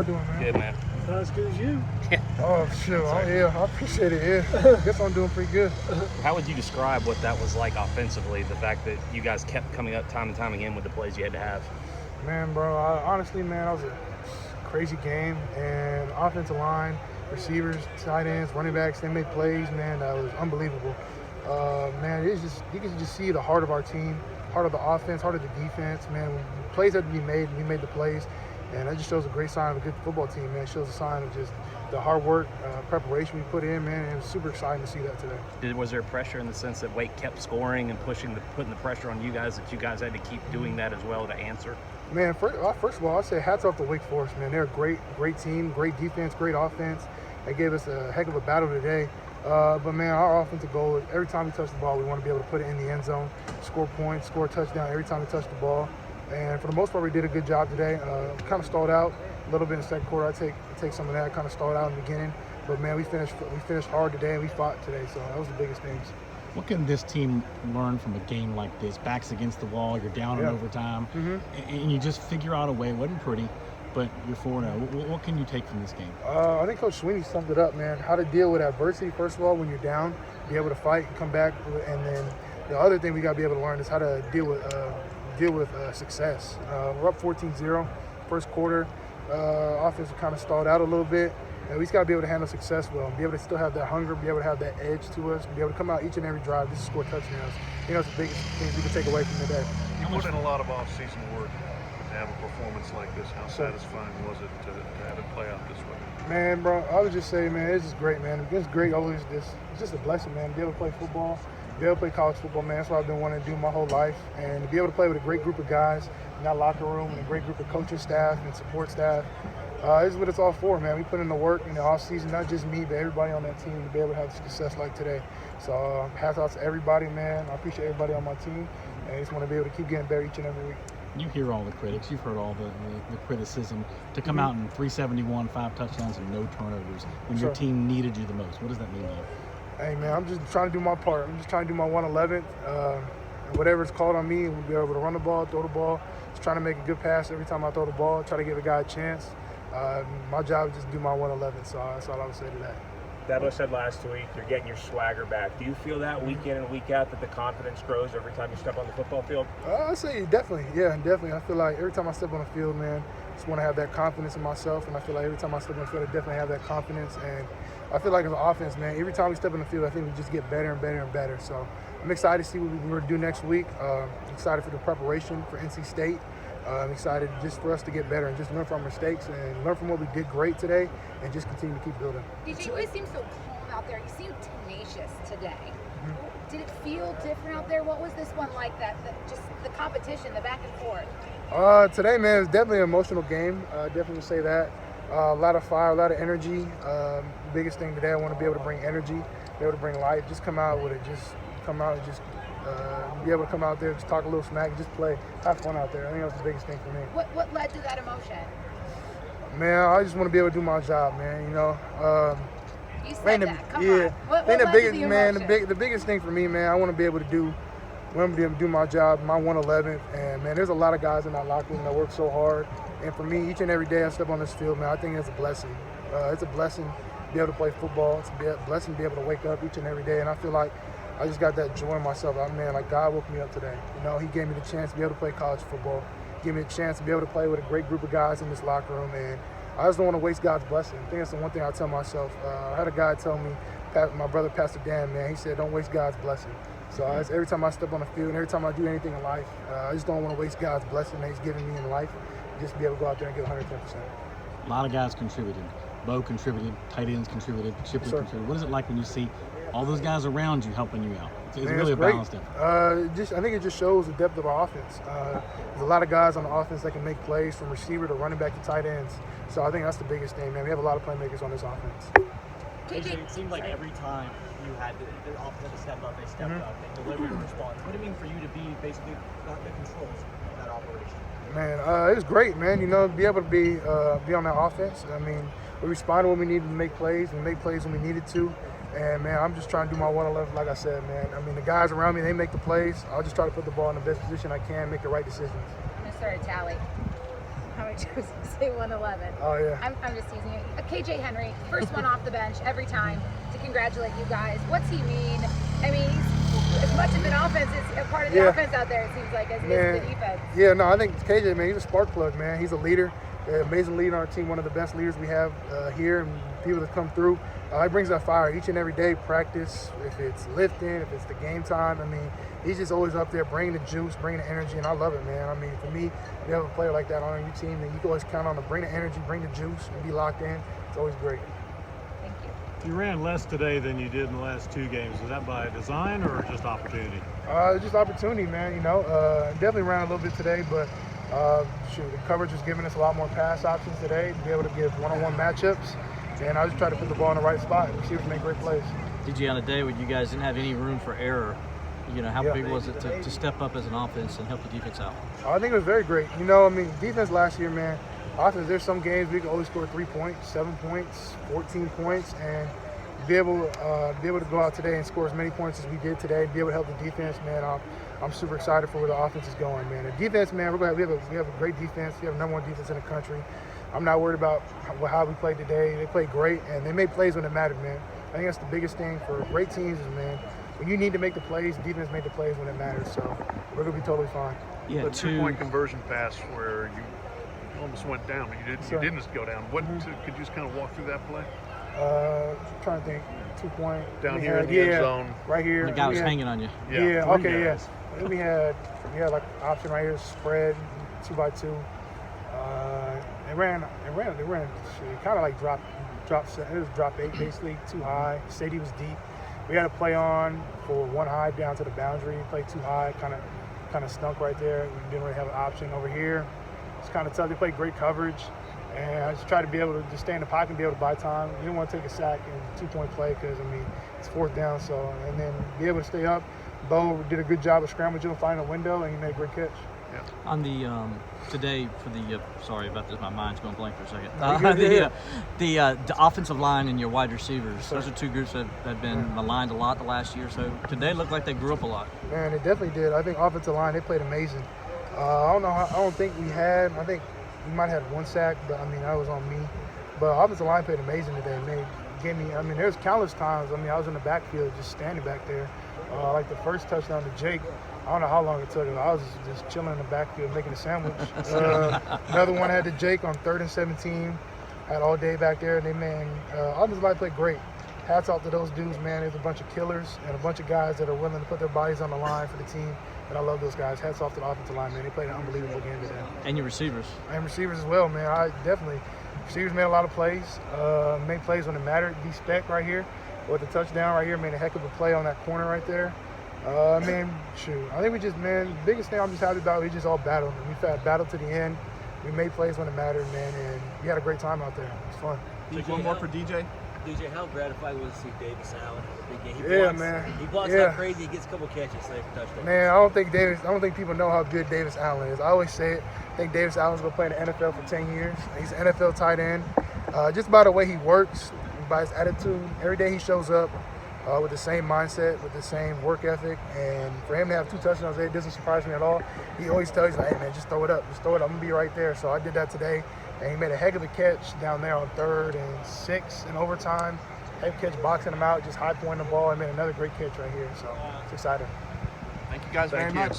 How you doing, man? Good, man. Not as good as you. Oh, sure. Yeah, I appreciate it. Yeah, guess I'm doing pretty good. How would you describe what that was like offensively, the fact that you guys kept coming up time and time again with the plays you had to have? Man, bro, honestly, man, that was a crazy game. And offensive line, receivers, tight ends, running backs, they made plays, man. That was unbelievable. Man, it's just, you can just see the heart of our team, heart of the offense, heart of the defense, man. When plays had to be made, we made the plays. And that just shows a great sign of a good football team, man. It shows a sign of just the hard work, preparation we put in, man. And it was super exciting to see that today. Was there pressure in the sense that Wake kept scoring and putting the pressure on you guys, that you guys had to keep doing that as well to answer? Man, first of all, I'd say hats off to Wake Forest, man. They're a great team, great defense, great offense. They gave us a heck of a battle today. But, man, our offensive goal is every time we touch the ball, we want to be able to put it in the end zone, score points, score a touchdown every time we touch the ball. And for the most part, we did a good job today. Kind of stalled out a little bit in the second quarter. I take some of that. Kind of stalled out in the beginning, but man, we finished hard today and we fought today. So that was the biggest things. What can this team learn from a game like this? Backs against the wall, you're down in overtime, and you just figure out a way. It wasn't pretty, but you're 4-0. What can you take from this game? I think Coach Sweeney summed it up, man. How to deal with adversity, first of all, when you're down, be able to fight and come back. And then the other thing we got to be able to learn is how to deal with success. We're up 14-0 first quarter. Offense kind of stalled out a little bit. And we just got to be able to handle success well and be able to still have that hunger, be able to have that edge to us, be able to come out each and every drive just to score touchdowns. You know, it's the biggest things we can take away from today. You put in a lot of off-season work to have a performance like this. How satisfying was it to have it play out this way? Man, bro, I would just say, man, it's just great, man. It's great. Always it's just a blessing, man, to be able to play football. Be able to play college football, man. That's what I've been wanting to do my whole life. And to be able to play with a great group of guys in that locker room and a great group of coaching staff and support staff, this is what it's all for, man. We put in the work in the offseason, not just me, but everybody on that team to be able to have success like today. So hats off to everybody, man. I appreciate everybody on my team. And I just want to be able to keep getting better each and every week. You hear all the critics. You've heard all the criticism. To come out in 371, 5 touchdowns, and no turnovers when your team needed you the most. What does that mean to you? Hey, man, I'm just trying to do my part. I'm just trying to do my 111th. Whatever it's called on me, we'll be able to run the ball, throw the ball. Just trying to make a good pass every time I throw the ball, try to give a guy a chance. My job is just to do my 111, so that's all I would say to that. Dabo said last week you're getting your swagger back. Do you feel that week in and week out that the confidence grows every time you step on the football field? I'd say definitely, yeah, definitely. I feel like every time I step on the field, man, I just want to have that confidence in myself, and I feel like every time I step on the field, I definitely have that confidence. And I feel like as an offense, man, every time we step on the field, I think we just get better and better and better. So I'm excited to see what we're going to do next week. I'm excited for the preparation for NC State. I'm excited just for us to get better and just learn from our mistakes and learn from what we did great today and just continue to keep building. DJ, you always seem so calm out there. You seem tenacious today. Did it feel different out there? What was this one like, just the competition, the back and forth? Today, man, it's definitely an emotional game. Definitely say that. A lot of fire, a lot of energy. Biggest thing today, I want to be able to bring energy, be able to bring life, just come out with it, just come out and just be able to come out there, just talk a little smack, just play, have fun out there. I think that's the biggest thing for me. What led to that emotion? Man, I just want to be able to do my job, man. You know. You said that. Come on. What the led biggest, to the man, emotion? the biggest thing for me, man, I want to be able to do my job, my 111th. And man, there's a lot of guys in that locker room that work so hard. And for me, each and every day I step on this field, man, I think it's a blessing. It's a blessing to be able to play football. It's a blessing to be able to wake up each and every day. And I feel like I just got that joy in myself. Man, like God woke me up today. You know, He gave me the chance to be able to play college football. Gave me a chance to be able to play with a great group of guys in this locker room. And I just don't want to waste God's blessing. I think that's the one thing I tell myself. I had a guy tell me, my brother, Pastor Dan, man, he said, don't waste God's blessing. So every time I step on the field and every time I do anything in life, I just don't want to waste God's blessing that He's given me in life. Just be able to go out there and get 110%. A lot of guys contributed. Bo contributed, tight ends contributed, Shipley contributed. What is it like when you see all those guys around you helping you out? It's really a balanced effort. I think it just shows the depth of our offense. There's a lot of guys on the offense that can make plays from receiver to running back to tight ends. So I think that's the biggest thing, man. We have a lot of playmakers on this offense. It seemed like every time you had the offense to step up, they stepped up and delivered a response. What did it mean for you to be basically the controls of that operation? Man, it was great, man. You know, be able to be on that offense. I mean, we responded when we needed to make plays. We made plays when we needed to. And, man, I'm just trying to do my 111, like I said, man. I mean, the guys around me, they make the plays. I'll just try to put the ball in the best position I can, make the right decisions. Mr. Talley. how I chose to say 111. Oh, yeah. I'm just teasing you. KJ Henry, first one off the bench every time to congratulate you guys. What's he mean? I mean, he's as much of an offense as a part of the offense out there, it seems like, as he is the defense. Yeah, no, I think KJ, man, he's a spark plug, man. He's a leader, an amazing leader on our team, one of the best leaders we have here, and people that come through. He brings that fire each and every day, practice, if it's lifting, if it's the game time. I mean, he's just always up there bringing the juice, bringing the energy, and I love it, man. I mean, for me, you have a player like that on your team, then you can always count on to bring the energy, bring the juice, and be locked in. It's always great. Thank you. You ran less today than you did in the last 2 games. Was that by design or just opportunity? Just opportunity, man. You know, definitely ran a little bit today, but the coverage was giving us a lot more pass options today to be able to give one-on-one matchups. And I just try to put the ball in the right spot and receivers make great plays. DJ, on a day when you guys didn't have any room for error, you know, how big was it to step up as an offense and help the defense out? I think it was very great. You know, I mean, defense last year, man, offense, there's some games we could only score 3 points, 7 points, 14 points, and be able to go out today and score as many points as we did today, be able to help the defense, man. I'm super excited for where the offense is going, man. The defense, man, we have a great defense. We have the #1 defense in the country. I'm not worried about how we played today. They played great, and they made plays when it mattered, man. I think that's the biggest thing for great teams is, man, when you need to make the plays, defense made the plays when it matters. So we're going to be totally fine. Yeah, The 2-point conversion pass where you almost went down, but you didn't go down. What could you just kind of walk through that play? Trying to think. 2-point. Down here in the end zone. Right here. The guy was hanging on you. Yeah, three okay, guys. yeah. We had like option right here, spread, 2x2. It ran kind of like drop. It was drop 8 basically, too high. Safety was deep. We had a play on for 1 high down to the boundary. Played too high, kind of stunk right there. We didn't really have an option over here. It's kind of tough. They played great coverage, and I just tried to be able to just stay in the pocket and be able to buy time. You didn't want to take a sack and 2-point play because I mean it's 4th down. So and then be able to stay up. Bo did a good job of scrambling, finding a window, and he made a great catch. Yeah. On the today for the sorry about this, my mind's going blank for a second. The offensive line and your wide receivers, those are 2 groups that have been maligned a lot the last year. So today looked like they grew up a lot. Man, it definitely did. I think offensive line, they played amazing. I don't think we had. I think we might have had 1 sack, but I mean that was on me. But offensive line played amazing today. I mean, there's countless times. I mean, I was in the backfield just standing back there. Like the first touchdown to Jake, I don't know how long it took. I was just chilling in the backfield making a sandwich. Another one had to Jake on 3rd and 17. Had all day back there. They, man, offensive line played great. Hats off to those dudes, man. There's a bunch of killers and a bunch of guys that are willing to put their bodies on the line for the team. And I love those guys. Hats off to the offensive line, man. They played an unbelievable game today. And your receivers. And receivers as well, man. Receivers made a lot of plays. Made plays when it mattered. D-Spec right here with the touchdown right here made a heck of a play on that corner right there. Man, shoot. I think the biggest thing I'm just happy about, we just all battled. We battled to the end. We made plays when it mattered, man, and we had a great time out there. It was fun. Take one more for DJ. DJ, how gratifying was to see Davis Allen? He blocks like crazy. He gets a couple catches today for touchdowns. Man, I don't think people know how good Davis Allen is. I always say it. I think Davis Allen's going to play in the NFL for 10 years. He's an NFL tight end. Just by the way he works, by his attitude, every day he shows up with the same mindset, with the same work ethic. And for him to have 2 touchdowns today, it doesn't surprise me at all. He always tells you, hey, man, just throw it up. Just throw it up. I'm going to be right there. So I did that today. And he made a heck of a catch down there on 3rd and 6 in overtime. Heck catch, boxing him out, just high pointing the ball. And made another great catch right here. So it's exciting. Thank you guys very much.